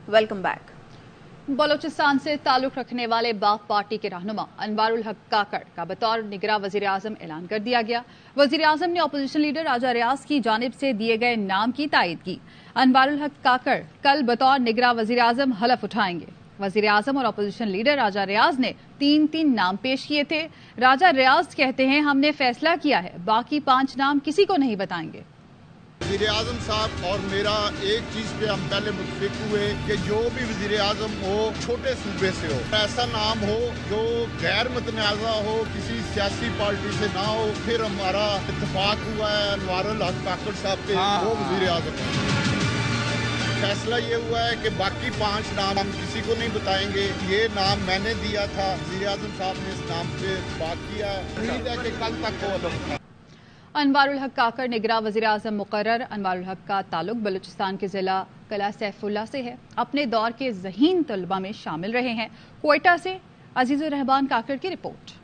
Welcome back. Balochistan से ताल्लुक रखने वाले बाप पार्टी के रहनुमा अनवारुल हक काकड़ का बतौर निगरां वजीर आजम ऐलान कर दिया गया। वजीर आजम ने अपोजिशन लीडर राजा रियाज की जानिब से दिए गए नाम की तायद की। अनवारुल हक काकड़ कल बतौर निगरां वजीर आजम हलफ उठाएंगे। वजीर आजम और अपोजिशन लीडर राजा रियाज ने 3 नाम पेश किए थे। राजा रियाज कहते हैं, हमने फैसला किया है, बाकी 5 नाम किसी को नहीं बताएंगे। वज़ीर आज़म साहब और मेरा एक चीज़ पे हम पहले मुत्तफ़िक हुए कि जो भी वज़ीर आज़म हो छोटे सूबे से हो, ऐसा नाम हो जो गैर मुतनाज़ा हो, किसी सियासी पार्टी से ना हो। फिर हमारा इत्तेफाक हुआ है अनवारुल हक काकड़ साहब पे, वो वज़ीर आज़म है। फैसला ये हुआ है कि बाकी 5 नाम हम किसी को नहीं बताएंगे। ये नाम मैंने दिया था, वज़ीर आज़म साहब ने इस नाम पे बात किया। उम्मीद है कि कल तक वो अनवारुल हक काकड़ निगरां वज़ीर आज़म मुकर्रर। अनवारुल हक का ताल्लुक बलूचिस्तान के ज़िला कला सैफुल्ला से है। अपने दौर के ज़हीन तलबा में शामिल रहे हैं। क्वेटा से अजीज़ुर रहमान काकड़ की रिपोर्ट।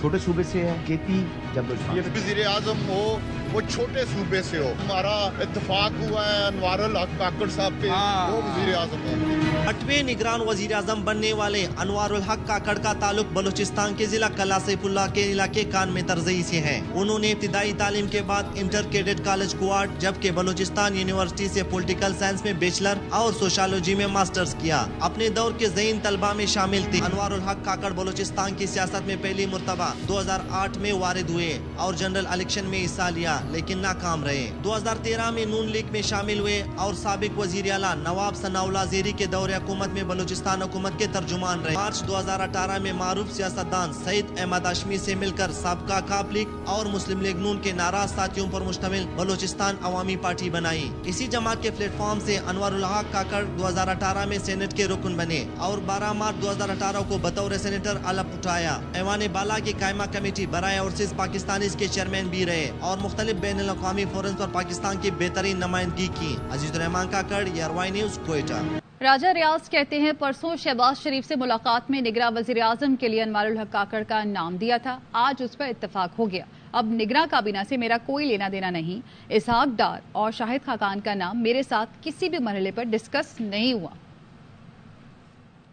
छोटे सूबे से है केपी जब वज़ीर आज़म हो वो छोटे सूबे से हो। हमारा इत्तेफाक हुआ है अनवारुल हक काकड़ साहब पे, वो वज़ीर आज़म है। 8वें निगरान वज़ीर आज़म बनने वाले अनवारुल हक काकड़ का ताल्लुक बलूचिस्तान के जिला कला सैफुल्ला के इलाके कान में तरजई से है। उन्होंने इब्तिदाई तालीम के बाद इंटर कैडेट कॉलेज कुआट जबकि बलूचिस्तान यूनिवर्सिटी से पॉलिटिकल साइंस में बैचलर और सोशियोलॉजी में मास्टर्स किया। अपने दौर के ज़हीन तलबा में शामिल थे। अनवारुल हक काकड़ बलूचिस्तान की सियासत में पहली मुर्तबा 2008 में वारिद हुए और जनरल इलेक्शन में हिस्सा लिया लेकिन नाकाम रहे। 2013 में नून लीग में शामिल हुए और साबिक वजीर आला नवाब सनाउल्लाह ज़ेरी के दौरे हुकूमत में बलूचिस्तान हुकूमत के तर्जुमान रहे। मार्च 2018 में मारूफ सियासतदान सईद अहमद हाशमी से मिलकर साबका काप लीग और मुस्लिम लीग नून के नाराज साथियों पर मुश्तमिल बलूचिस्तान अवामी पार्टी बनाई। इसी जमात के प्लेटफॉर्म से अनवारुल हक काकड़ 2018 में सेनेट के रुकन बने और 12 मार्च 2018 को बतौर सेनेटर अलग उठाया। ऐवान बाला की कायमा कमेटी बराए ओवरसीज पाकिस्तानी के चेयरमैन भी रहे और मुख्तलिफ बैन अल-अक़वामी फोरम्स पर पाकिस्तान की बेहतरीन नुमाइंदगी की। अजीज़ुर रहमान काकड़, YRY न्यूज़, क्वेटा। राजा रियाज कहते हैं, परसों शहबाज शरीफ से मुलाकात में निगरां वज़ीर आज़म के लिए अनवारुल हक काकड़ का नाम दिया था। आज उस पर इत्तफाक हो गया। अब निगरां काबीना से मेरा कोई लेना देना नहीं। इसहाक डार और शाहिद खाकान का नाम मेरे साथ किसी भी मरहले पर डिस्कस नहीं हुआ।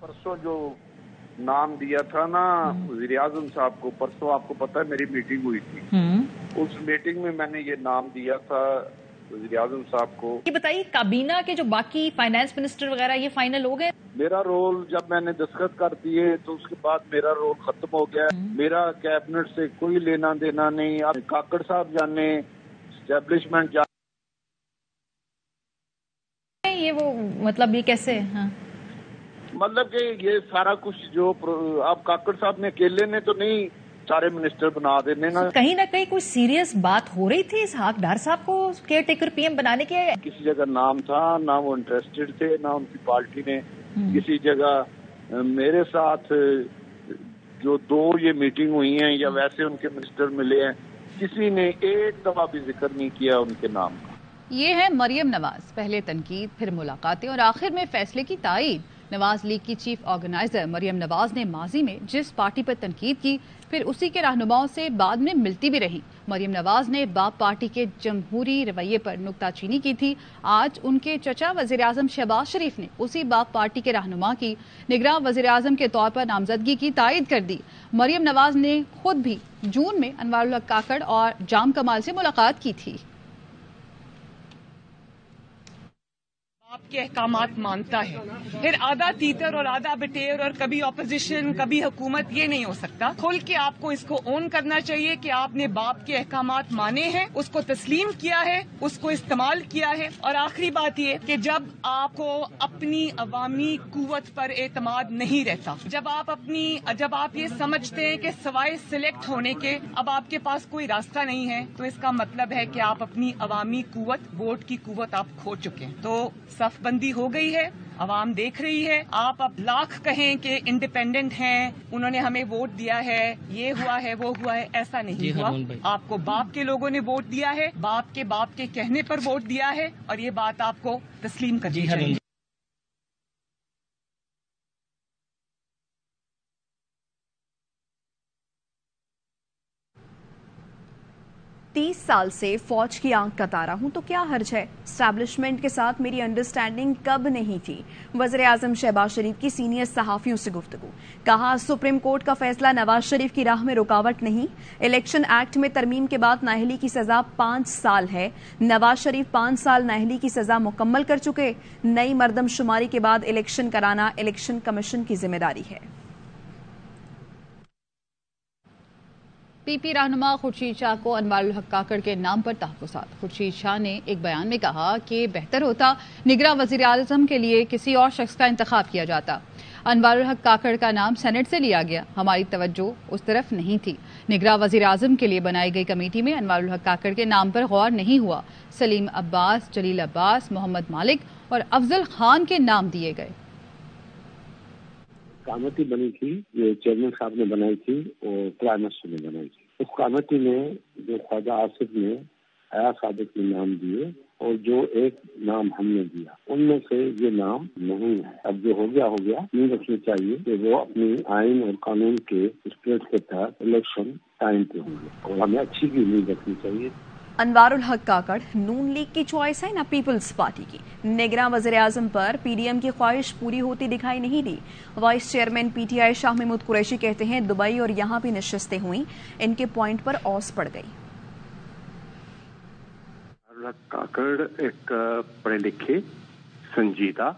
परसों जो नाम दिया था ना वज़ीर आज़म साहब को, परसों आपको पता है मेरी मीटिंग हुई थी। उस मीटिंग में मैंने ये नाम दिया था वज़ीर आज़म साहब को। ये बताइए, काबीना के जो बाकी फाइनेंस मिनिस्टर वगैरह ये फाइनल हो गए? मेरा रोल जब मैंने दस्तखत कर दिए तो उसके बाद मेरा रोल खत्म हो गया। मेरा कैबिनेट से कोई लेना देना नहीं। आप काकड़ साहब जाने, एस्टेब्लिशमेंट जाने, ये वो मतलब ये कैसे? हाँ, मतलब कि ये सारा कुछ जो आप काकड़ साहब ने अकेले ने तो नहीं सारे मिनिस्टर बना देने ना। कहीं ना कहीं कोई सीरियस बात हो रही थी इसहाक डार साहब को केयर टेकर PM बनाने के? किसी जगह नाम था ना, वो इंटरेस्टेड थे ना, उनकी पार्टी ने किसी जगह मेरे साथ जो 2 ये मीटिंग हुई हैं या वैसे उनके मिनिस्टर मिले हैं, किसी ने एक दफा भी जिक्र नहीं किया उनके नाम का। ये है मरियम नवाज। पहले तनकीद, फिर मुलाकातें और आखिर में फैसले की तायीद। नवाज लीग की चीफ ऑर्गेनाइजर मरियम नवाज ने माजी में जिस पार्टी पर तनकीद की, फिर उसी के रहनुमाओं से बाद में मिलती भी रही। मरियम नवाज ने बाप पार्टी के जमहूरी रवैये पर नुक्ताचीनी की थी। आज उनके चचा वज़ीर आज़म शहबाज शरीफ ने उसी बाप पार्टी के रहनुमा की निगरां वज़ीर आज़म के तौर पर नामजदगी की तायद कर दी। मरियम नवाज ने खुद भी जून में अनवारुल हक काकड़ और जाम कमाल से मुलाकात की थी। आपके अहकामात मानता है, फिर आधा तीतर और आधा बटेर और कभी ऑपोजिशन कभी हुकूमत, ये नहीं हो सकता। खुल के आपको इसको ओन करना चाहिए कि आपने बाप के अहकामात माने हैं, उसको तस्लीम किया है, उसको इस्तेमाल किया है। और आखिरी बात ये कि जब आपको अपनी अवामी कुव्वत पर एतमाद नहीं रहता, जब आप ये समझते हैं कि सवाए सिलेक्ट होने के अब आपके पास कोई रास्ता नहीं है, तो इसका मतलब है कि आप अपनी अवामी कुव्वत, वोट की कुव्वत आप खो चुके हैं। तो सफ बंदी हो गई है, अवाम देख रही है। आप अब लाख कहें कि इंडिपेंडेंट हैं, उन्होंने हमें वोट दिया है, ये हुआ है वो हुआ है, ऐसा नहीं हुआ। आपको बाप के लोगों ने वोट दिया है, बाप के कहने पर वोट दिया है, और ये बात आपको तस्लीम करनी चाहिए। 30 साल से फौज की आंख का तारा हूं तो क्या हर्ज है, एस्टैब्लिशमेंट के साथ मेरी अंडरस्टैंडिंग कब नहीं थी। वज़ीर आज़म शहबाज शरीफ की सीनियर सहाफियों से गुफ्तगू, कहा सुप्रीम कोर्ट का फैसला नवाज शरीफ की राह में रुकावट नहीं। इलेक्शन एक्ट में तरमीम के बाद नाअहली की सजा 5 साल है। नवाज शरीफ 5 साल नाअहली की सजा मुकम्मल कर चुके। नई मर्दमशुमारी के बाद इलेक्शन कराना इलेक्शन कमीशन की जिम्मेदारी है। पीपी रहनुमा खुर्शीद शाह को अनवारुल हक काकड़ के नाम पर तहफ़्फ़ुज़ात। खुर्शीद शाह ने एक बयान में कहा कि बेहतर होता निगरां वज़ीर आज़म के लिए किसी और शख्स का इंतखाब किया जाता। अनवारुल हक काकड़ का नाम सेनेट से लिया गया, हमारी तवज्जो उस तरफ नहीं थी। निगरां वज़ीर आज़म के लिए बनाई गई कमेटी में अनवारुल हक काकड़ के नाम पर गौर नहीं हुआ। सलीम अब्बास, जलील अब्बास, मोहम्मद मालिक और अफजल खान के नाम दिए गए। कमेटी बनी थी, ये चेयरमैन साहब ने बनाई थी और प्राइम मिनिस्टर ने बनाई थी। उस कमेटी में जो ख्वाजा आसिफ ने, हया सादिक ने नाम दिए और जो एक नाम हमने दिया, उनमें से ये नाम नहीं है। अब जो हो गया नहीं रखनी चाहिए कि वो अपनी आइन और कानून के स्टेट के तहत इलेक्शन टाइम पे होंगे और हमें अच्छी भी नहीं रखनी चाहिए। अनवारुल हक काकड़ नून लीग की चॉइस है ना पीपल्स पार्टी की। निगरां वज़ीर आज़म पर पीडीएम की ख्वाहिश पूरी होती दिखाई नहीं दी। Vice chairman PTI Shah Mahmood Qureshi कहते हैं दुबई और यहाँ भी नशिस्तें हुई, इनके पॉइंट पर औस पड़ गई। अनवारुल हक काकड़ एक पढ़े लिखे, संजीदा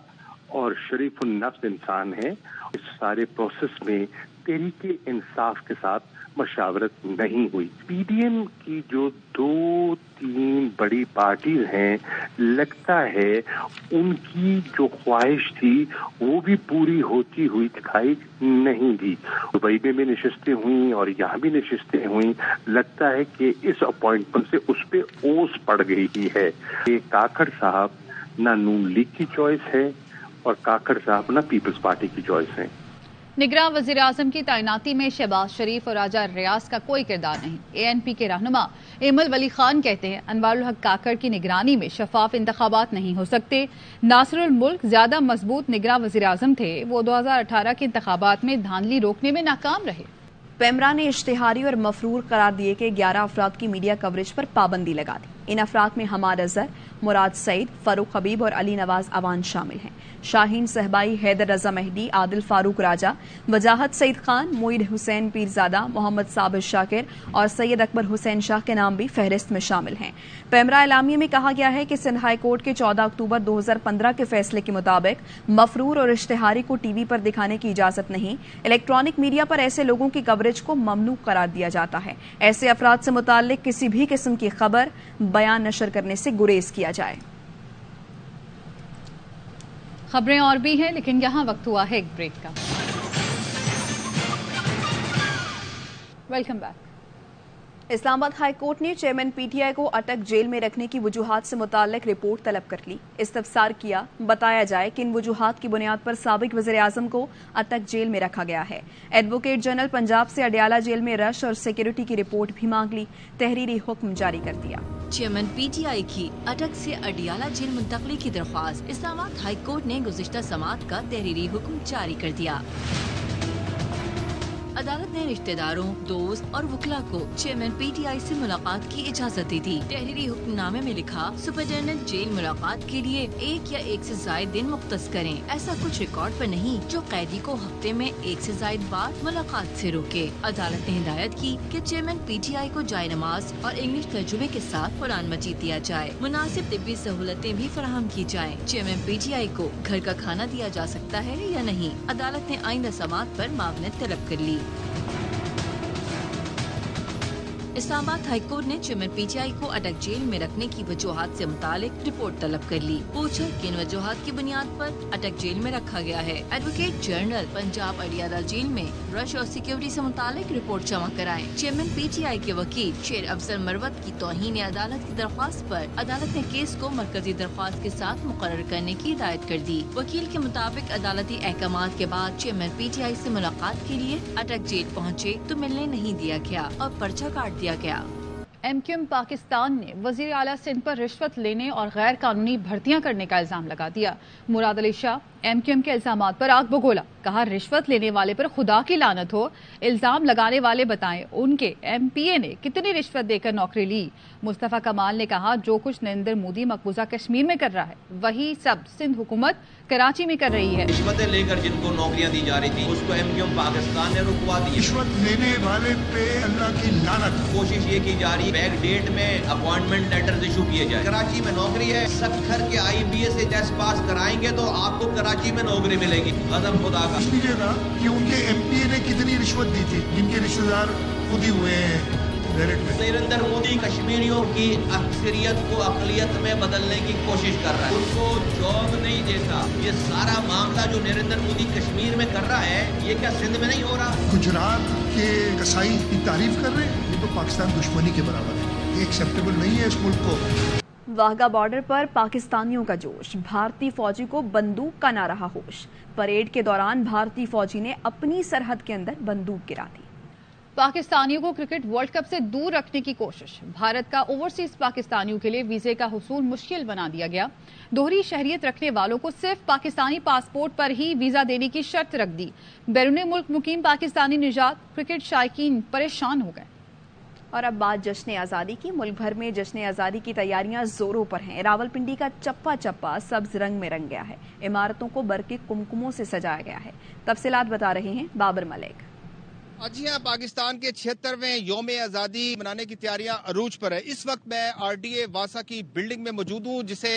और शरीफ नफ्स इंसान है। इस सारे प्रोसेस में तहरीके इंसाफ के साथ मशावरत नहीं हुई। पीडीएम की जो 2-3 बड़ी पार्टीज हैं, लगता है उनकी जो ख्वाहिश थी वो भी पूरी होती हुई दिखाई नहीं दी। दुबई में भी नशिस्तें हुई और यहाँ भी नशिस्तें हुई। लगता है कि इस अपॉइंटमेंट से उस पर ओस पड़ गई है। ये काकड़ साहब ना नून लीग की चॉइस है और काकड़ साहब ना पीपल्स पार्टी की चॉइस है। निगरां वज़ीर आज़म की तैनाती में शहबाज शरीफ और राजा रियाज का कोई किरदार नहीं। एएनपी के रहनुमा एमल वली खान कहते हैं अनवारुल हक काकड़ की निगरानी में शफाफ इंतखाबात नहीं हो सकते। नासिरुल मुल्क ज्यादा मजबूत निगरां वज़ीर आज़म थे, वो 2018 के इंतखाबात में धांधली रोकने में नाकाम रहे। पेमरा ने इश्तिहारी और मफरूर करार दिए कि 11 अफराद की मीडिया कवरेज पर पाबंदी लगा दी। इन अफराद में हमाद अजहर, मुराद सईद, फारूक हबीब और अली नवाज अवान शामिल हैं। शाहीन सहबाई, हैदर रजा मेहदी, आदिल फारूक राजा, वजाहत सईद खान, मोईद हुसैन पीरजादा, मोहम्मद साबिर शाकिर और सैयद अकबर हुसैन शाह के नाम भी फहरिस्त में शामिल हैं। पेमरा एलामिया में कहा गया है कि सिंध हाई कोर्ट के 14 अक्टूबर 2015 के फैसले के मुताबिक मफरूर और इश्तिहारी को टीवी पर दिखाने की इजाजत नहीं। इलेक्ट्रॉनिक मीडिया पर ऐसे लोगों की कवरेज को ममनू करार दिया जाता है। ऐसे अफराद से मुताल्लिक किसी भी किस्म की खबर, बयान नशर करने से गुरेज किया जाए। खबरें और भी हैं, लेकिन यहाँ वक्त हुआ है एक ब्रेक का। Welcome back. Islamabad high court ने चेयरमैन पीटीआई को अटक जेल में रखने की वजूहात से मुताल्लिक रिपोर्ट तलब कर ली। इस्तफसार किया, बताया जाए कि इन वजूहात की बुनियाद पर साबिक वज़ीर आज़म को अटक जेल में रखा गया है। एडवोकेट जनरल पंजाब से अडियाला जेल में रश और सिक्योरिटी की रिपोर्ट भी मांग ली। तहरीरी हुक्म जारी कर दिया। चेयरमैन पीटीआई की अटक से अडियाला जेल मुंतकली की दरख्वास्त इस्लामाबाद हाई कोर्ट ने गुज़िश्ता समात का तहरीरी हुक्म जारी कर दिया। अदालत ने रिश्तेदारों, दोस्त और वकला को चेयरमैन पीटीआई से मुलाकात की इजाजत दी थी। तहरीरी हुक्मनामे में लिखा, सुपरिटेंडेंट जेल मुलाकात के लिए 1 या 1 से ज्यादा दिन मुख्तस करें। ऐसा कुछ रिकॉर्ड पर नहीं जो कैदी को हफ्ते में 1 से ज्यादा बार मुलाकात से रोके। अदालत ने हिदायत की कि चेयरमैन पीटीआई को जाए नमाज और इंग्लिश तर्जुमे के साथ कुरान मजीद दिया जाए। मुनासिब तिब्बी सहूलतें भी फराहम की जाए। चेयरमैन पीटीआई को घर का खाना दिया जा सकता है या नहीं। अदालत ने आइंदा समात पर मामले तलब कर ली। इस्लामाबाद हाई कोर्ट ने चेयरमैन पीटीआई को अटक जेल में रखने की वजूहात से मुतालिक रिपोर्ट तलब कर ली। पूछा किन वजूहात की बुनियाद पर अटक जेल में रखा गया है। Advocate general Punjab Adiala jail में रश और सिक्योरिटी से मुतालिक रिपोर्ट जमा कराएं। चेयरमैन पीटीआई के वकील शेर अफजल मरवत की तौहीन अदालत की दरख्वास्त पर अदालत ने केस को मरकजी दरख्वास्त के साथ मुकर्रर करने की हिदायत कर दी। वकील के मुताबिक अदालती अहकामात के बाद चेयरमैन पीटीआई से मुलाकात के लिए अटक जेल पहुँचे तो मिलने नहीं दिया गया और पर्चा काट दिया गया। MQM पाकिस्तान ने वजीर आला सिंध पर रिश्वत लेने और गैर कानूनी भर्तियां करने का इल्जाम लगा दिया। मुराद अली शाह MQM के इल्जामात पर आग बगोला, कहा रिश्वत लेने वाले पर खुदा की लानत हो, इल्जाम लगाने वाले बताएं उनके MPA ने कितनी रिश्वत देकर नौकरी ली। मुस्तफा कमाल ने कहा जो कुछ नरेंद्र मोदी मकबूजा कश्मीर में कर रहा है वही सब सिंध हुकूमत कराची में कर रही है। रिश्वतें लेकर जिनको नौकरियां दी जा रही थी उसको MQM पाकिस्तान ने रुकवा दी। रिश्वत लेने वाले पे अल्लाह की लानत। कोशिश ये की जा रही है बैक डेट में अपॉइंटमेंट लेटर्स इशू किए जाए। कराची में नौकरी है, सखर के IBA से टेस्ट पास कराएंगे तो आपको कराची में नौकरी मिलेगी। गजब खुदा का। लीजिएगा कि उनके MPA ने कितनी रिश्वत दी थी, जिनके रिश्तेदार खुद ही हुए हैं। नरेंद्र मोदी कश्मीरियों की अक्सरियत को अकलियत में बदलने की कोशिश कर रहा है, उनको जॉब नहीं देता। ये सारा मामला जो नरेंद्र मोदी कश्मीर में कर रहा है ये क्या सिंध में नहीं हो रहा? गुजरात के कसाई की तारीफ कर रहे हैं, ये तो पाकिस्तान दुश्मनी के बराबर है, ये एक्सेप्टेबल नहीं है इस मुल्क को। वाघा बॉर्डर पर पाकिस्तानियों का जोश, भारतीय फौजी को बंदूक का ना रहा होश। परेड के दौरान भारतीय फौजी ने अपनी सरहद के अंदर बंदूक गिरा दी। पाकिस्तानियों को क्रिकेट वर्ल्ड कप से दूर रखने की कोशिश, भारत का ओवरसीज पाकिस्तानियों के लिए वीजे का हुसूल मुश्किल बना दिया गया। दोहरी शहरियत रखने वालों को सिर्फ पाकिस्तानी पासपोर्ट पर ही वीजा देने की शर्त रख दी। बैरून मुल्क मुकीम पाकिस्तानी निजात क्रिकेट शायकीन परेशान हो गए। और अब बात जश्न आज़ादी की। मुल्क भर में जश्न आज़ादी की तैयारियां जोरों पर हैं। रावलपिंडी का चप्पा चप्पा सब्ज रंग में रंग गया है, इमारतों को बरके कुमकुमों से सजाया गया है। तफसीलात बता रहे हैं बाबर मलिक। जी हाँ, पाकिस्तान के 76वें यौम आज़ादी मनाने की तैयारियां अरूज पर है। इस वक्त मैं RDA वासा की बिल्डिंग में मौजूद हूँ जिसे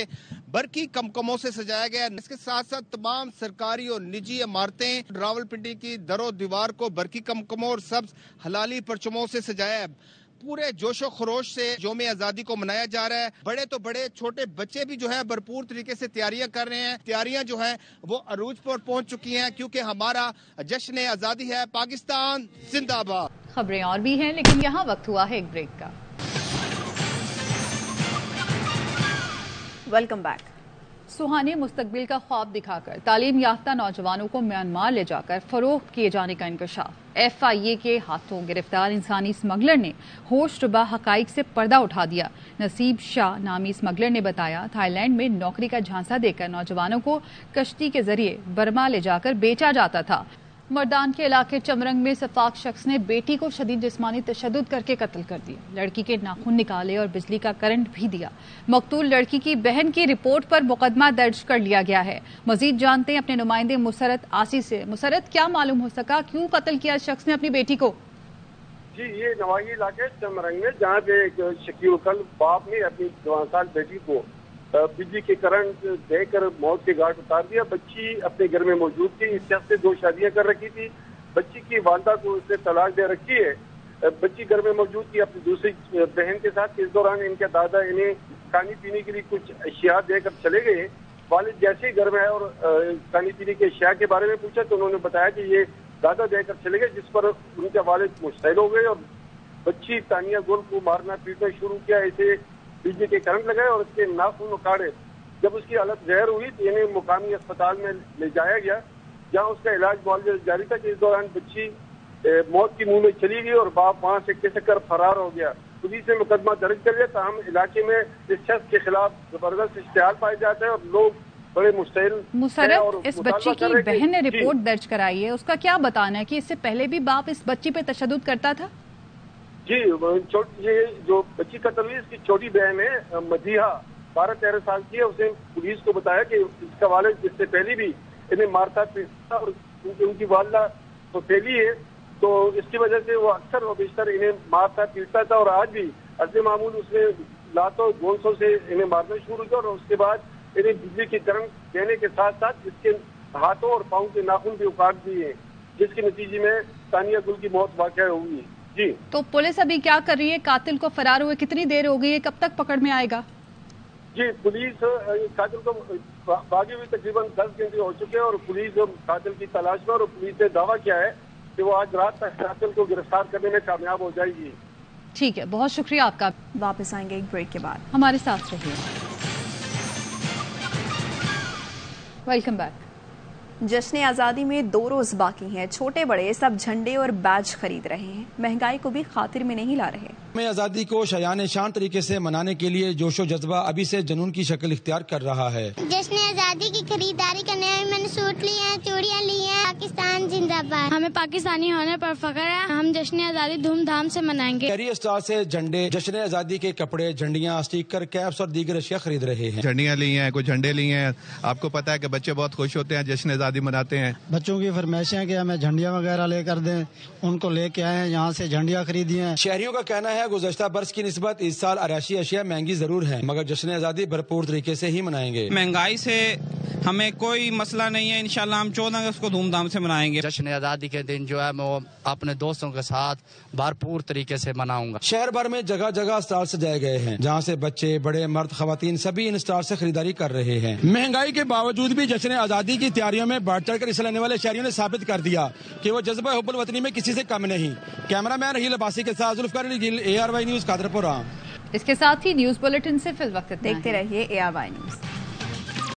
बरकी कमकमों से सजाया गया है। इसके साथ साथ तमाम सरकारी और निजी इमारतें रावलपिंडी की दरो दीवार को बरकी कमकमों और सब्ज हलाली परचमों से सजाया है। पूरे जोशो खरोश से यौम आज़ादी को मनाया जा रहा है। बड़े तो बड़े, छोटे बच्चे भी जो है भरपूर तरीके से तैयारियां कर रहे हैं। तैयारियां जो है वो अरूज पर पहुंच चुकी हैं क्योंकि हमारा जश्न आज़ादी है, पाकिस्तान जिंदाबाद। खबरें और भी हैं लेकिन यहाँ वक्त हुआ है एक ब्रेक का। Welcome back. सुहाने मुस्तकबिल का ख्वाब दिखाकर तालीम याफ्ता नौजवानों को म्यांमार ले जाकर फरोख्त किए जाने का इंकशाफ। FIA के हाथों गिरफ्तार इंसानी स्मगलर ने होशरुबा हकाइक से पर्दा उठा दिया। नसीब शाह नामी स्मगलर ने बताया थाईलैंड में नौकरी का झांसा देकर नौजवानों को कश्ती के जरिए बर्मा ले जाकर बेचा जाता था। मर्दान के इलाके चमरंग में सफाक शख्स ने बेटी को शदीद जिस्मानी तशद्दुद करके कत्ल कर दिया। लड़की के नाखून निकाले और बिजली का करंट भी दिया। मकतूल लड़की की बहन की रिपोर्ट पर मुकदमा दर्ज कर लिया गया है। मजीद जानते हैं अपने नुमाइंदे मुसरत आसी से। मुसरत, क्या मालूम हो सका क्यों कत्ल किया शख्स ने अपनी बेटी को? जी, ये नवाही इलाके चमरंग में जहाँ पे एक शकील कल बाप ने अपनी 12 साल बेटी को बिजली के करंट देकर मौत के घाट उतार दिया। बच्ची अपने घर में मौजूद थी। इस शख्स से 2 शादियां कर रखी थी। बच्ची की वालदा को उसने तलाक दे रखी है। बच्ची घर में मौजूद थी अपनी दूसरी बहन के साथ। इस दौरान इनके दादा इन्हें खाने पीने के लिए कुछ अशिया देकर चले गए। वालिद जैसे ही घर में आए और खाने पीने के अशिया के बारे में पूछा तो उन्होंने बताया कि ये दादा देकर चले गए, जिस पर उनके वालिद मुश्तैल हो गए और बच्ची तानिया गुल को मारना पीटना शुरू किया। इसे बिजली के करंट लगाए और उसके नाखून उखाड़े। जब उसकी हालत जहर हुई तो इन्हें मुकामी अस्पताल में ले जाया गया जहां उसका इलाज मुआवजा जारी था। कि इस दौरान बच्ची मौत की मुंह में चली गई और बाप वहां से किस कर फरार हो गया। पुलिस ने मुकदमा दर्ज कर लिया। ताहम इलाके में इस शख्स के खिलाफ जबरदस्त इश्तिहार पाए जाते हैं और लोग बड़े मुश्तैल। मुसरत, इस बच्ची की बहन ने रिपोर्ट दर्ज कराई है, उसका क्या बताना है कि इससे पहले भी बाप इस बच्ची पे तशद्दुद करता था? जी, ये जो बच्ची कत्ल हुई इसकी छोटी बहन है मदीहा, 12-13 साल की है। उसने पुलिस को बताया कि इसका वालिद इससे पहले भी इन्हें मारता पीटता और उनकी वालदा तो फैली है तो इसकी वजह से वो अक्सर और बेशतर इन्हें मारता पीटता था। और आज भी अर्ज मामूल उसने लातों गोंसों से इन्हें मारना शुरू किया और उसके बाद इन्हें बिजली की करंट देने के साथ साथ इसके हाथों और पाँव के नाखून भी उखाड़ दिए, जिसके नतीजे में तानिया गुल की मौत वाक़या हुई। जी, तो पुलिस अभी क्या कर रही है? कातिल को फरार हुए कितनी देर हो गई है, कब तक पकड़ में आएगा? जी, पुलिस कातिल को भागे हुए तकरीबन 10 घंटे हो चुके हैं और पुलिस कातिल की तलाश में और पुलिस ने दावा किया है कि वो आज रात तक कातिल को गिरफ्तार करने में कामयाब हो जाएगी। ठीक है, बहुत शुक्रिया आपका। वापस आएंगे एक ब्रेक के बाद, हमारे साथ रहिए। Welcome back. जश्न आज़ादी में 2 रोज बाकी हैं। छोटे बड़े सब झंडे और बैज खरीद रहे हैं। महंगाई को भी खातिर में नहीं ला रहे। में आज़ादी को शायान शान तरीके से मनाने के लिए जोशो जज्बा अभी से जुनून की शक्ल इख्तियार कर रहा है। जश्न आज़ादी की खरीदारी करने में मैंने सूट लिए हैं, चूड़ियाँ ली हैं। पाकिस्तान जिंदाबाद। हमें पाकिस्तानी होने पर फख्र है। हम जश्न आज़ादी धूमधाम से मनाएंगे। कैरी स्टार से झंडे, जश्न आज़ादी के कपड़े, झंडियाँ, स्टिकर, कैप्स और दीगर अशिया खरीद रहे हैं। झंडियाँ ली हैं, कुछ झंडे लिए हैं। आपको पता है कि बच्चे बहुत खुश होते हैं, जश्न आज़ादी मनाते हैं। बच्चों की फरमाइशें कि हमें झंडियाँ वगैरह लेकर दें, उनको लेके आए हैं, यहाँ से झंडियाँ खरीदी हैं। शहरियों का कहना है गुज़श्ता बरस की निस्बत इस साल आराशी अशिया महंगी जरूर है, मगर जश्न आज़ादी भरपूर तरीके से ही मनाएंगे। महंगाई से हमें कोई मसला नहीं है। इंशाल्लाह हम 14 अगस्त को धूमधाम से मनाएंगे। जश्न आज़ादी के दिन जो है मैं वो अपने दोस्तों के साथ भरपूर तरीके से मनाऊंगा। शहर भर में जगह जगह स्टॉल सजाए गए हैं, जहाँ से बच्चे, बड़े, मर्द, खवातीन सभी इन स्टॉल से खरीदारी कर रहे हैं। महंगाई के बावजूद भी जश्न आज़ादी की तैयारियों में बढ़ चढ़ कर हिस्सा लेने वाले शहरियों ने साबित कर दिया कि वो जज्बा हुब्बुल वतनी में किसी से कम नहीं। कैमरामैन रहील अब्बासी के साथ जुल्फकार गिल, ARY न्यूज़ कादरपुरा। इसके साथ ही न्यूज़ बुलेटिन से फिल वक्त देखते रहिए ARY न्यूज़।